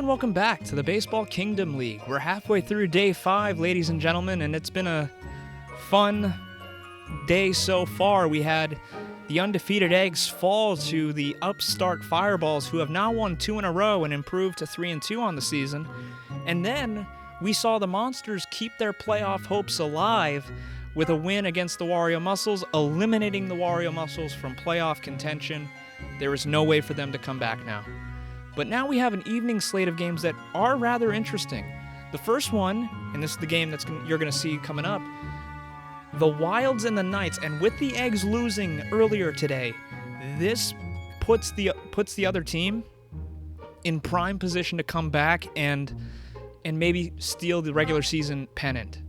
and welcome back to the Baseball Kingdom League. We're halfway through day 5, ladies and gentlemen, and it's been a fun day so far. We had the undefeated Eggs fall to the upstart Fireballs, who have now won 2 in a row and improved to 3-2 on the season. And then we saw the Monsters keep their playoff hopes alive with a win against the Wario Muscles, eliminating the Wario Muscles from playoff contention. There is no way for them to come back now. But now we have an evening slate of games that are rather interesting. The first one, and this is the game you're going to see coming up, the Wilds and the Knights. And with the Eggs losing earlier today, this puts the other team in prime position to come back and maybe steal the regular season pennant.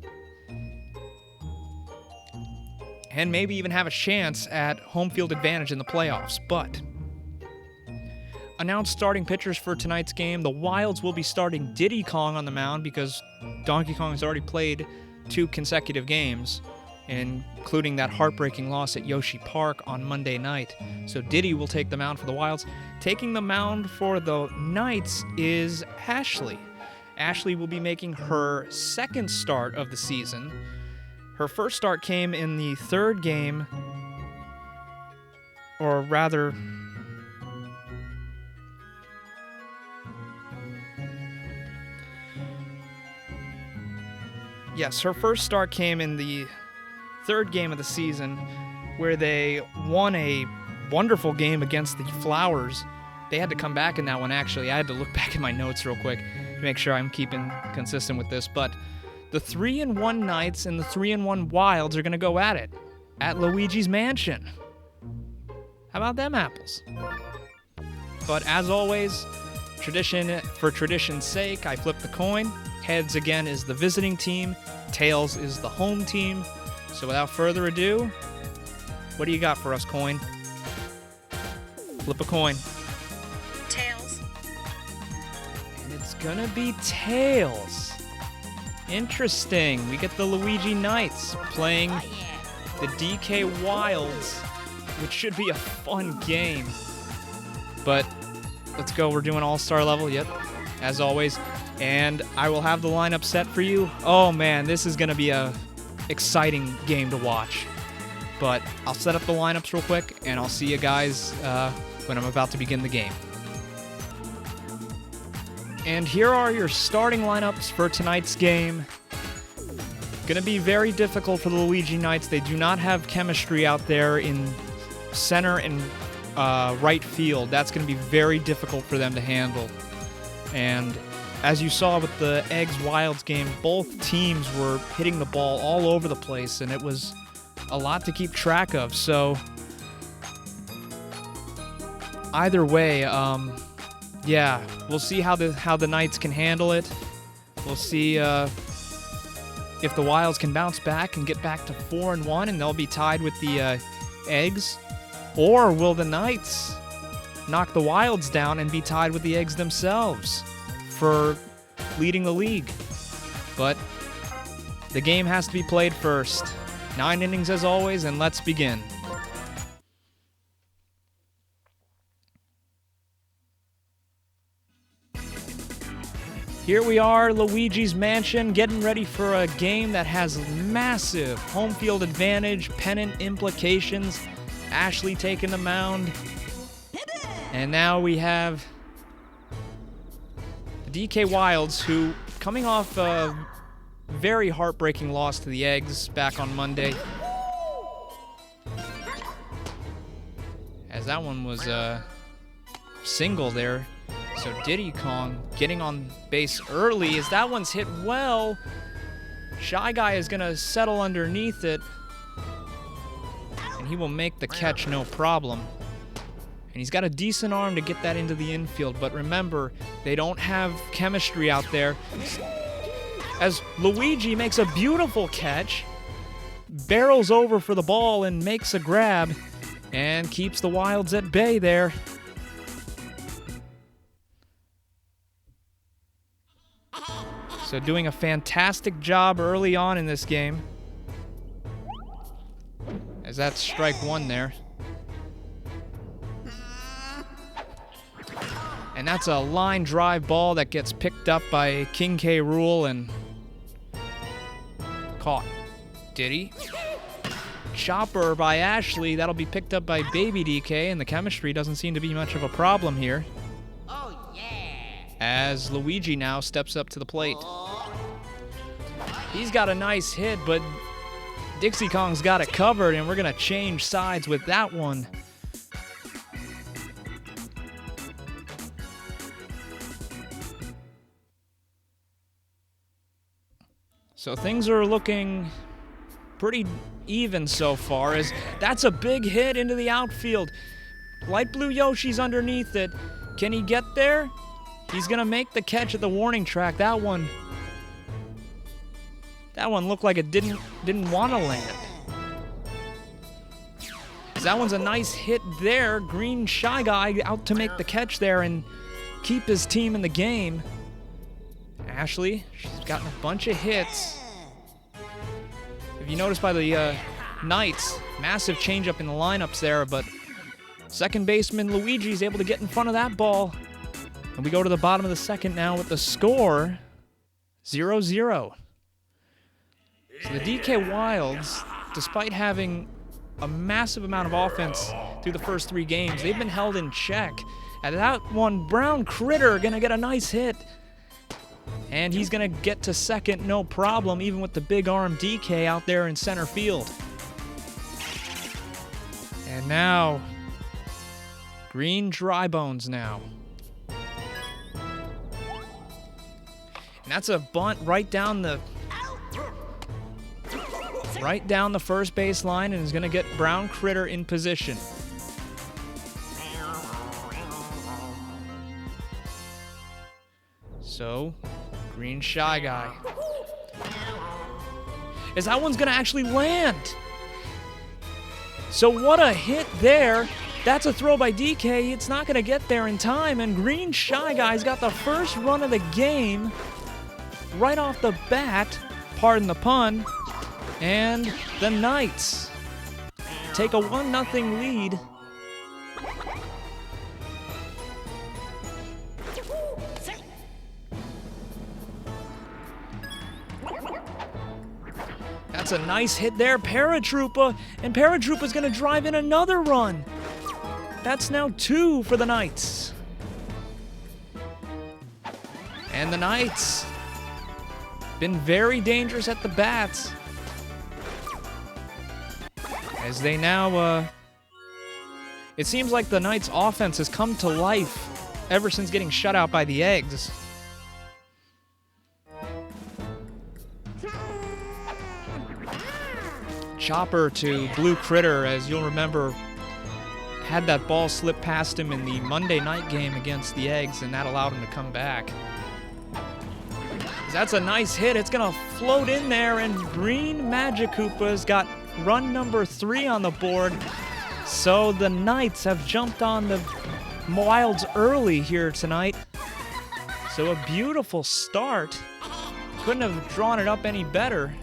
And maybe even have a chance at home field advantage in the playoffs. But announced starting pitchers for tonight's game. The Wilds will be starting Diddy Kong on the mound because Donkey Kong has already played 2 consecutive games, including that heartbreaking loss at Yoshi Park on Monday night. So Diddy will take the mound for the Wilds. Taking the mound for the Knights is Ashley. Ashley will be making her second start of the season. Her first start came in the 3rd game, or rather, yes, her first start came in the 3rd game of the season, where they won a wonderful game against the Flowers. They had to come back in that one, actually. I had to look back at my notes real quick to make sure I'm keeping consistent with this. But the 3-1 Knights and the 3-1 Wilds are going to go at it at Luigi's Mansion. How about them apples? But as always, tradition for tradition's sake, I flip the coin. Heads again is the visiting team. Tails is the home team. So without further ado, what do you got for us, coin? Flip a coin. Tails. And it's gonna be tails. Interesting. We get the Luigi Knights playing the DK Wilds, which should be a fun game. But let's go. We're doing all-star level. Yep, as always. And I will have the lineup set for you. Oh man, this is going to be a exciting game to watch. But I'll set up the lineups real quick, and I'll see you guys when I'm about to begin the game. And here are your starting lineups for tonight's game. Going to be very difficult for the Luigi Knights. They do not have chemistry out there in center and right field. That's going to be very difficult for them to handle. And as you saw with the Eggs-Wilds game, both teams were hitting the ball all over the place, and it was a lot to keep track of. So either way, yeah, we'll see how the Knights can handle it. We'll see if the Wilds can bounce back and get back to 4-1, and they'll be tied with the Eggs. Or will the Knights knock the Wilds down and be tied with the Eggs themselves for leading the league? But the game has to be played first. 9 innings as always, and let's begin. Here we are, Luigi's Mansion, getting ready for a game that has massive home field advantage, pennant implications. Ashley taking the mound. And now we have the DK Wilds, who, coming off a very heartbreaking loss to the Eggs back on Monday. As that one was a single there. So Diddy Kong getting on base early. As that one's hit well, Shy Guy is going to settle underneath it. And he will make the catch no problem. And he's got a decent arm to get that into the infield. But remember, they don't have chemistry out there. As Luigi makes a beautiful catch, barrels over for the ball and makes a grab, and keeps the Wilds at bay there. So doing a fantastic job early on in this game. As that's strike 1 there. And that's a line drive ball that gets picked up by King K. Rool and caught. Diddy. Chopper by Ashley. That'll be picked up by Baby DK, and the chemistry doesn't seem to be much of a problem here. Oh, yeah. As Luigi now steps up to the plate. He's got a nice hit, but Dixie Kong's got it covered, and we're going to change sides with that one. So things are looking pretty even so far, as that's a big hit into the outfield. Light blue Yoshi's underneath it. Can he get there? He's going to make the catch at the warning track. That one looked like it didn't want to land. That one's a nice hit there. Green Shy Guy out to make the catch there and keep his team in the game. Ashley, she's gotten a bunch of hits. If you notice by the Knights, massive changeup in the lineups there, but second baseman Luigi's able to get in front of that ball. And we go to the bottom of the second now with the score 0-0. So the DK Wilds, despite having a massive amount of offense through the first 3 games, they've been held in check. At that one, Brown Kritter gonna get a nice hit. And he's gonna get to second, no problem, even with the big arm DK out there in center field. And now, Green Dry Bones now. And that's a bunt right down the first base line, and is gonna get Brown Kritter in position. So, Green Shy Guy. As that one's gonna actually land. So what a hit there. That's a throw by DK. It's not gonna get there in time, and Green Shy Guy's got the first run of the game right off the bat, pardon the pun, and the Knights take a 1-0 lead. That's a nice hit there, Paratroopa, and Paratroopa's gonna drive in another run. That's now 2 for the Knights. And the Knights been very dangerous at the bats, as they now, it seems like the Knights' offense has come to life ever since getting shut out by the Eggs. Chopper to Blue Kritter, as you'll remember, had that ball slip past him in the Monday night game against the Eggs, and that allowed him to come back. That's a nice hit. It's going to float in there, and Green Magikoopa's got run number 3 on the board. So the Knights have jumped on the Wilds early here tonight. So a beautiful start. Couldn't have drawn it up any better.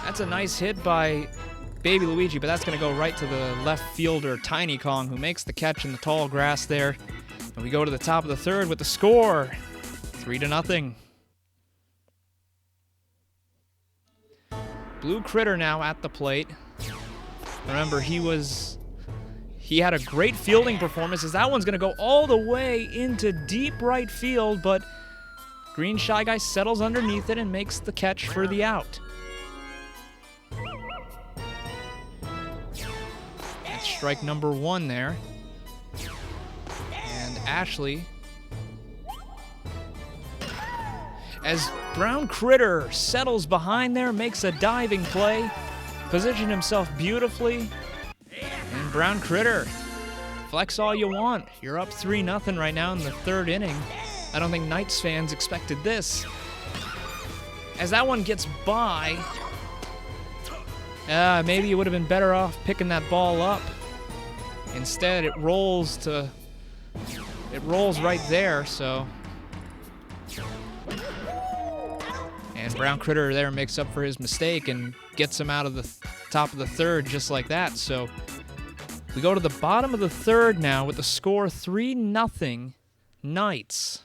That's a nice hit by Baby Luigi, but that's going to go right to the left fielder, Tiny Kong, who makes the catch in the tall grass there. And we go to the top of the third with the score, 3-0. Blue Kritter now at the plate. Remember, he had a great fielding performance, as that one's going to go all the way into deep right field, but Green Shy Guy settles underneath it and makes the catch for the out. That's strike number 1 there. And Ashley, as Brown Kritter settles behind there, makes a diving play, positioned himself beautifully, and Brown Kritter, flex all you want. You're up 3-0 right now in the 3rd inning. I don't think Knights fans expected this. As that one gets by, maybe you would have been better off picking that ball up. Instead, it rolls right there, so. And Brown Kritter there makes up for his mistake and gets him out of the top of the 3rd just like that. So We go to the bottom of the third now with the score 3-0 Knights.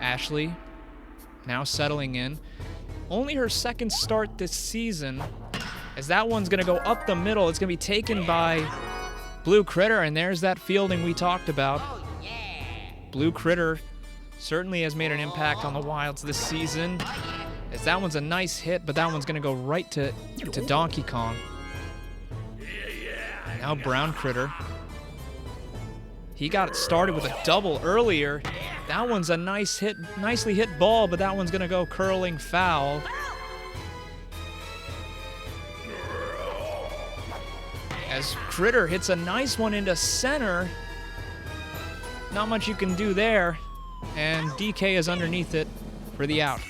Ashley now settling in. Only her second start this season, as that one's going to go up the middle. It's going to be taken by Blue Kritter, and there's that fielding we talked about. Oh, yeah. Blue Kritter certainly has made an impact on the Wilds this season, as that one's a nice hit, but that one's going to go right to Donkey Kong. Now Brown Kritter. He got it started with a double earlier. That one's a nice hit, nicely hit ball, but that one's going to go curling foul. As Kritter hits a nice one into center. Not much you can do there. And DK is underneath it for the out.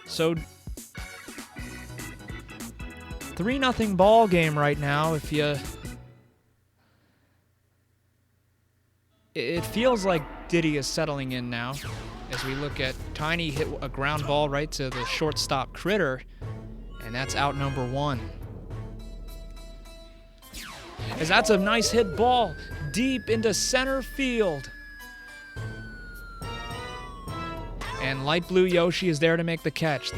So 3-0 ball game right now. It feels like Diddy is settling in now as we look at Tiny hit a ground ball right to the shortstop Kritter, and that's out number 1. As that's a nice hit ball deep into center field. And light blue Yoshi is there to make the catch.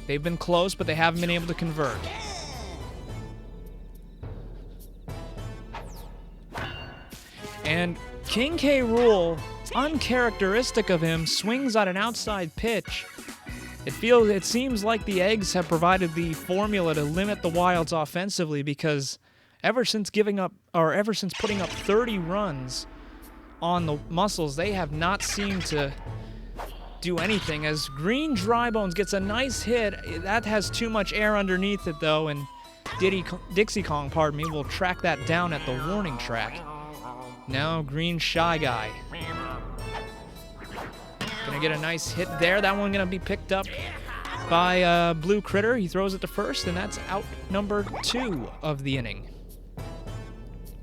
They've been close, but they haven't been able to convert. And King K. Rool, uncharacteristic of him, swings on an outside pitch. It seems like the eggs have provided the formula to limit the Wilds offensively, because ever since putting up 30 runs on the Muscles, they have not seemed to do anything. As Green Drybones gets a nice hit, that has too much air underneath it though, and Dixie Kong, will track that down at the warning track. Now Green Shy Guy. Gonna get a nice hit there. That one gonna be picked up by Blue Kritter. He throws it to first, and that's out number 2 of the inning.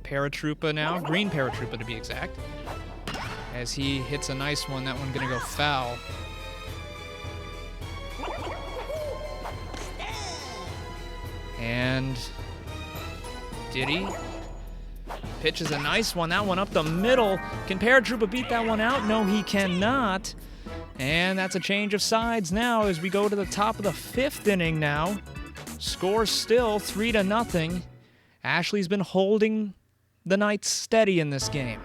Paratroopa now, Green Paratroopa to be exact. As he hits a nice one, that one gonna go foul. And Diddy pitches a nice one. That one up the middle. Can Paratroopa beat that one out? No, he cannot. And that's a change of sides now as we go to the top of the 5th inning now. Score still 3-0. Ashley's been holding the Knights steady in this game.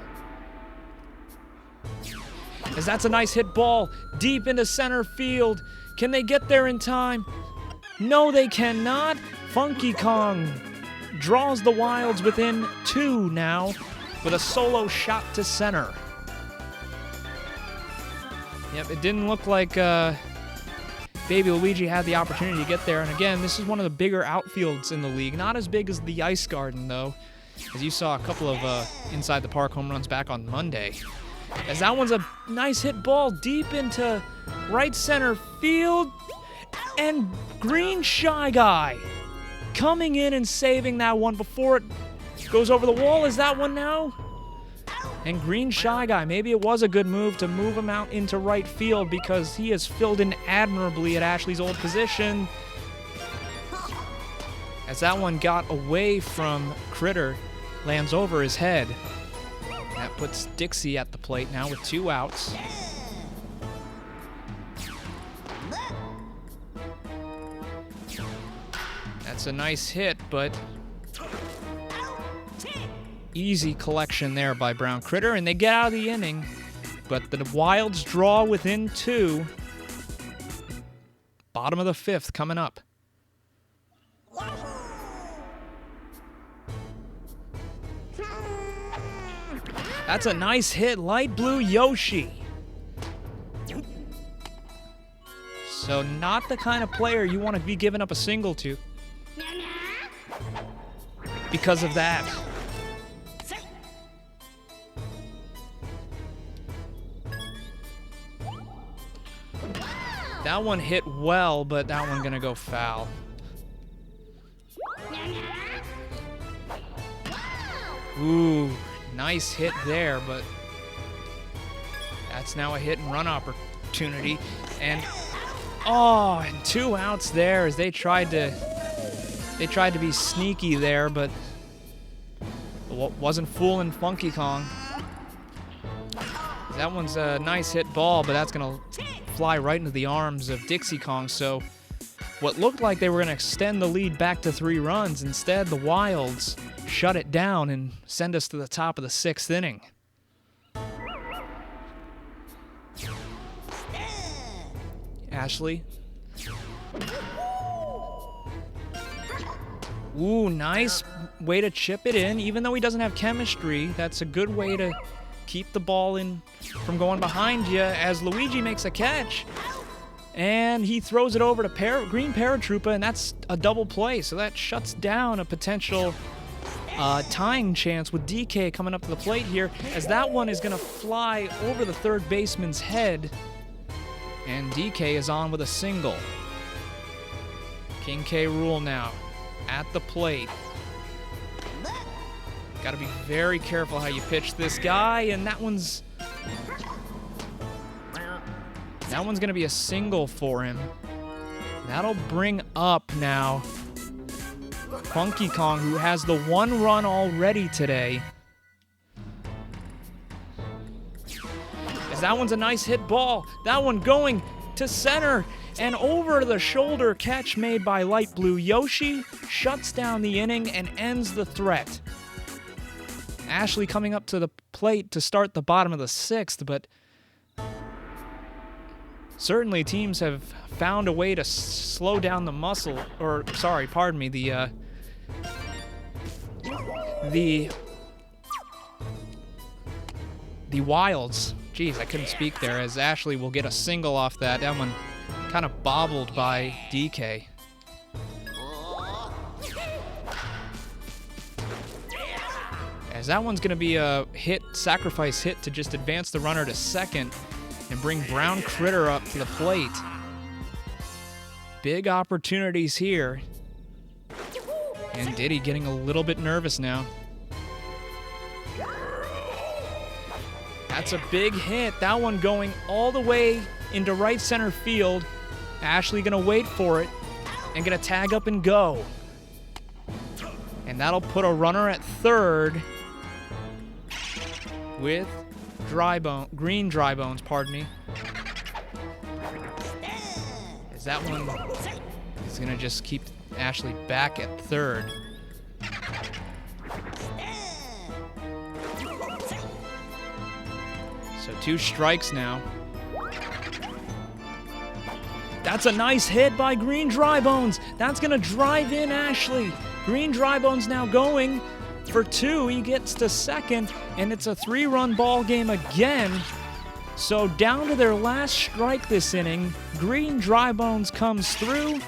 As that's a nice hit ball deep into center field. Can they get there in time? No, they cannot. Funky Kong draws the Wilds within 2 now with a solo shot to center. Yep, it didn't look like Baby Luigi had the opportunity to get there. And again, this is one of the bigger outfields in the league. Not as big as the Ice Garden, though, as you saw a couple of inside the park home runs back on Monday. As that one's a nice hit ball deep into right center field. And Green Shy Guy coming in and saving that one before it goes over the wall. Is that one now? And Green Shy Guy, maybe it was a good move to move him out into right field, because he has filled in admirably at Ashley's old position. As that one got away from Kritter, lands over his head. That puts Dixie at the plate now with 2 outs. That's a nice hit, but easy collection there by Brown Kritter, and they get out of the inning. But the Wilds draw within 2. Bottom of the 5th coming up. That's a nice hit, light blue Yoshi. So not the kind of player you want to be giving up a single to because of that. That one hit well, but that one gonna go foul. Ooh, nice hit there, but that's now a hit and run opportunity. And 2 outs there as they tried to They tried to be sneaky there, but wasn't fooling Funky Kong. That one's a nice hit ball, but that's going to fly right into the arms of Dixie Kong. So what looked like they were going to extend the lead back to 3 runs, instead the Wilds shut it down and send us to the top of the 6th inning. Ashley. Ooh, nice way to chip it in. Even though he doesn't have chemistry, that's a good way to keep the ball in from going behind you as Luigi makes a catch. And he throws it over to Green Paratroopa, and that's a double play. So that shuts down a potential tying chance with DK coming up to the plate here, as that one is going to fly over the third baseman's head. And DK is on with a single. King K. Rool now at the plate. Got to be very careful how you pitch this guy, and that one's going to be a single for him. That'll bring up now Funky Kong, who has the 1 run already today. As that one's a nice hit ball. That one going to center, and over the shoulder catch made by light blue Yoshi shuts down the inning and ends the threat. Ashley coming up to the plate to start the bottom of the 6th, but certainly teams have found a way to slow down the muscle, or sorry, pardon me, the Wilds. Jeez, I couldn't speak there, as Ashley will get a single off that. That one kind of bobbled by DK. As that one's going to be a sacrifice hit to just advance the runner to second and bring Brown Kritter up to the plate. Big opportunities here. And Diddy getting a little bit nervous now. That's a big hit. That one going all the way into right center field. Ashley gonna wait for it and gonna tag up and go. And that'll put a runner at third with green dry bones, pardon me. As that one is gonna just keep Ashley back at third. So 2 strikes now. That's a nice hit by Green Drybones. That's going to drive in Ashley. Green Drybones now going for 2. He gets to second, and it's a 3-run ball game again. So down to their last strike this inning, Green Drybones comes through,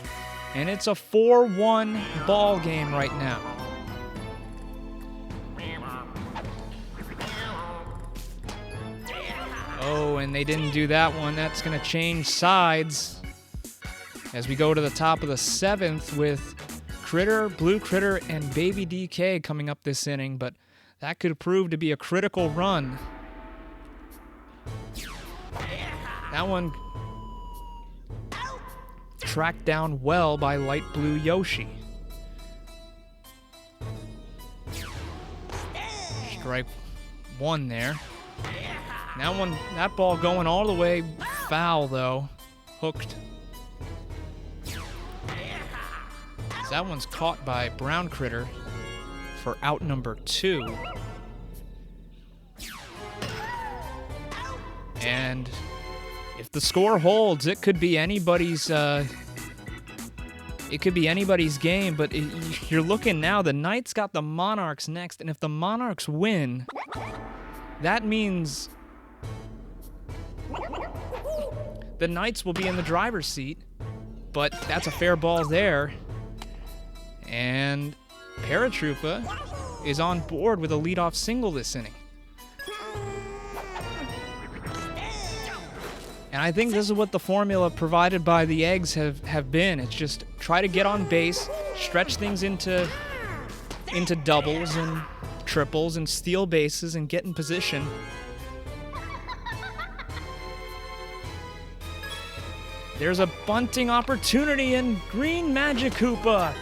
and it's a 4-1 ball game right now. Oh, and they didn't do that one. That's going to change sides as we go to the top of the 7th with Kritter, Blue Kritter, and Baby DK coming up this inning, but that could prove to be a critical run. That one tracked down well by light blue Yoshi. Strike 1 there. That ball going all the way foul, though. Hooked. That one's caught by Brown Kritter for out number 2. And if the score holds, it could be anybody's game, but you're looking now, the Knights got the Monarchs next, and if the Monarchs win, that means the Knights will be in the driver's seat, but that's a fair ball there. And Paratroopa is on board with a leadoff single this inning. And I think this is what the formula provided by the eggs have been. It's just try to get on base, stretch things into doubles and triples and steal bases and get in position. There's a bunting opportunity, and Green Magikoopa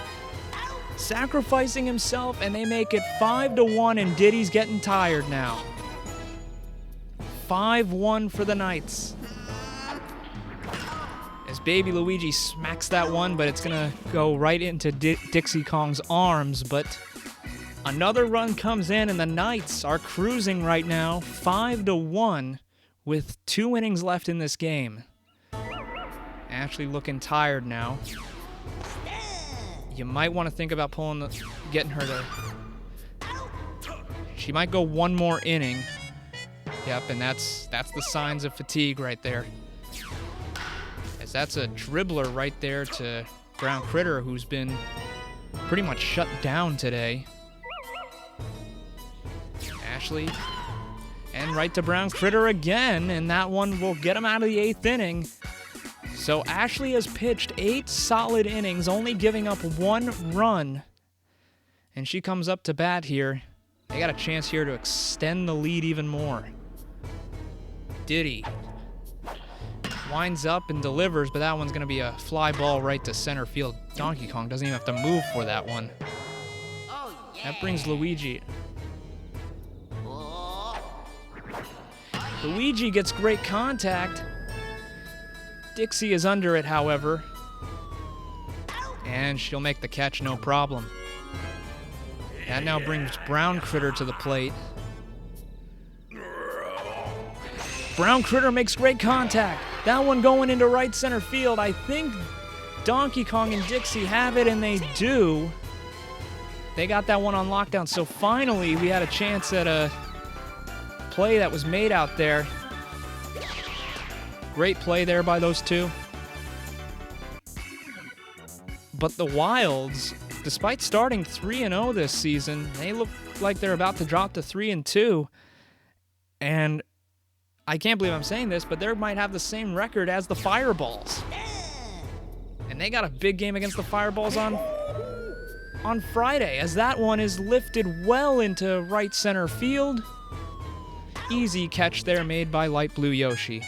sacrificing himself, and they make it 5-1, and Diddy's getting tired now. 5-1 for the Knights. As Baby Luigi smacks that one, but it's going to go right into Dixie Kong's arms, but another run comes in, and the Knights are cruising right now, 5-1, with 2 innings left in this game. Ashley looking tired now. You might want to think about getting her to... She might go one more inning. Yep, and that's the signs of fatigue right there. As that's a dribbler right there to Brown Kritter, who's been pretty much shut down today. Ashley, and right to Brown Kritter again, and that one will get him out of the 8th inning. So Ashley has pitched 8 solid innings, only giving up 1 run. And she comes up to bat here. They got a chance here to extend the lead even more. Diddy winds up and delivers, but that one's going to be a fly ball right to center field. Donkey Kong doesn't even have to move for that one. Oh, yeah. That brings Luigi. Luigi gets great contact. Dixie is under it, however. And she'll make the catch no problem. That now brings Brown Kritter to the plate. Brown Kritter makes great contact. That one going into right center field. I think Donkey Kong and Dixie have it, and they do. They got that one on lockdown. So finally, we had a chance at a play that was made out there. Great play there by those two. But the Wilds, despite starting 3-0 this season, they look like they're about to drop to 3-2. And I can't believe I'm saying this, but they might have the same record as the Fireballs. And they got a big game against the Fireballs on Friday, as that one is lifted well into right center field. Easy catch there made by Light Blue Yoshi.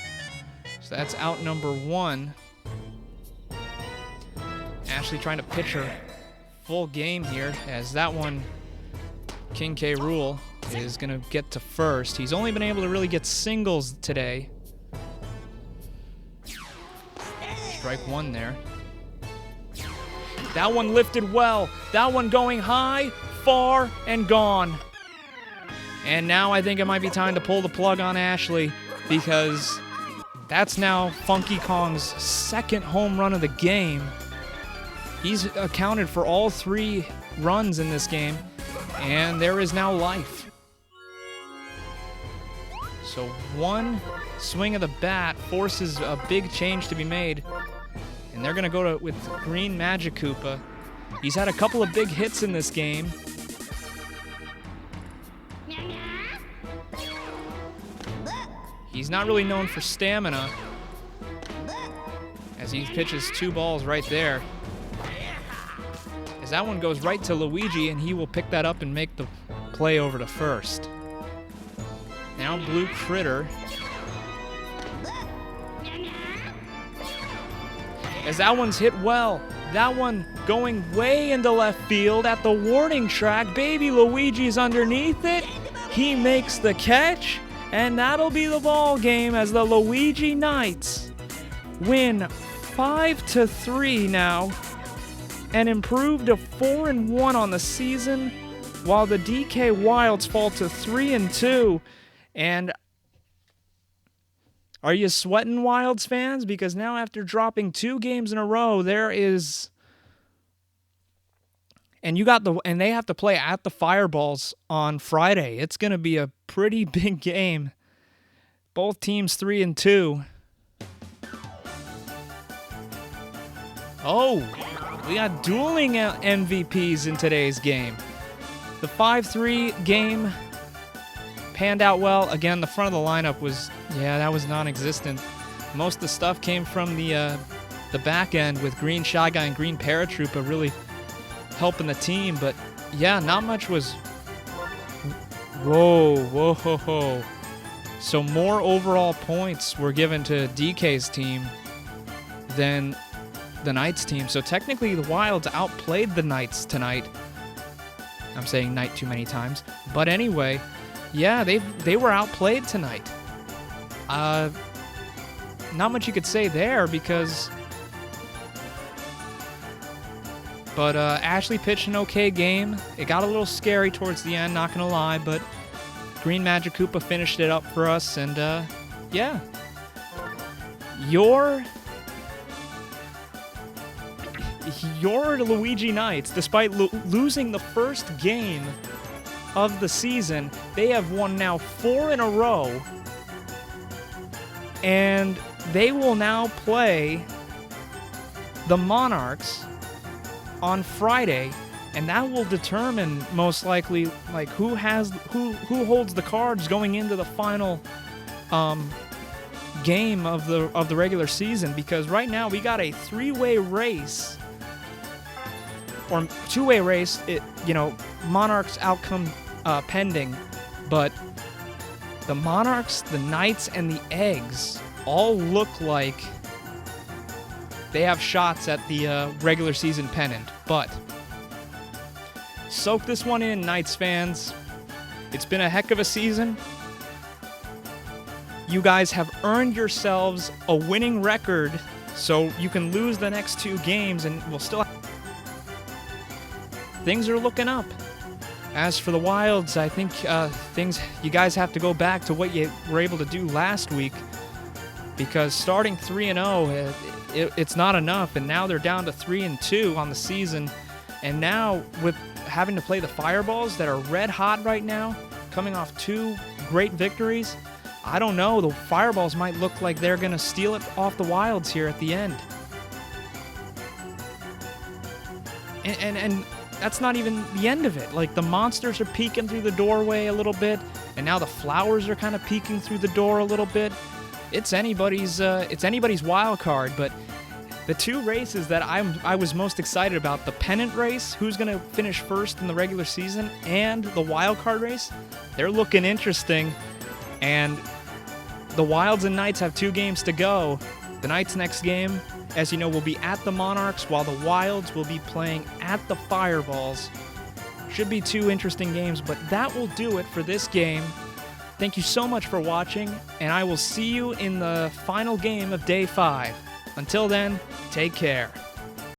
So that's out number 1. Ashley trying to pitch her full game here, as that one, King K. Rool, is going to get to first. He's only been able to really get singles today. Strike 1 there. That one lifted well. That one going high, far, and gone. And now I think it might be time to pull the plug on Ashley, because that's now Funky Kong's 2nd home run of the game. He's accounted for all 3 runs in this game, and there is now life. So one swing of the bat forces a big change to be made, and they're going to go with green Magikoopa. He's had a couple of big hits in this game. He's not really known for stamina, as he pitches 2 balls right there. As that one goes right to Luigi, and he will pick that up and make the play over to first. Now Blue Kritter. As that one's hit well. That one going way into left field at the warning track. Baby Luigi's underneath it. He makes the catch. And that'll be the ball game, as the Luigi Knights win 5-3 now and improve to 4-1 on the season, while the DK Wilds fall to 3-2. And are you sweating, Wilds fans? Because now, after dropping 2 games in a row, there is... And and they have to play at the Fireballs on Friday. It's going to be a pretty big game. Both teams 3-2. Oh, we got dueling MVPs in today's game. The 5-3 game panned out well. Again, the front of the lineup was, that was non-existent. Most of the stuff came from the back end, with Green Shy Guy and Green Paratroopa really helping the team, but not much was... Whoa. So more overall points were given to DK's team than the Knights team. So technically the Wilds outplayed the Knights tonight. I'm saying night too many times. But anyway, yeah, they were outplayed tonight. Not much you could say there because... But Ashley pitched an okay game. It got a little scary towards the end, not gonna lie, but Green Magikoopa finished it up for us, and yeah. Your Luigi Knights, despite losing the first game of the season, they have won now 4 in a row, and they will now play the Monarchs on Friday, and that will determine most likely like who holds the cards going into the final game of the regular season, because right now we got a 3-way race or 2-way race. Monarchs outcome pending, but the Monarchs, the Knights, and the Eggs all look like they have shots at the regular season pennant. But soak this one in, Knights fans. It's been a heck of a season. You guys have earned yourselves a winning record, so you can lose the next 2 games and we'll still... Things are looking up. As for the Wilds, I think you guys have to go back to what you were able to do last week, because starting 3-0, it's not enough, and now they're down to 3-2 on the season. And now with having to play the Fireballs that are red hot right now, coming off 2 great victories, I don't know, the Fireballs might look like they're going to steal it off the Wilds here at the end. And that's not even the end of it. Like, the Monsters are peeking through the doorway a little bit, and now the Flowers are kind of peeking through the door a little bit. It's anybody's wild card, but the 2 races that I was most excited about, the pennant race, who's going to finish first in the regular season, and the wild card race, they're looking interesting. And the Wilds and Knights have 2 games to go. The Knights' next game, as you know, will be at the Monarchs, while the Wilds will be playing at the Fireballs. Should be 2 interesting games, but that will do it for this game. Thank you so much for watching, and I will see you in the final game of Day 5. Until then, take care.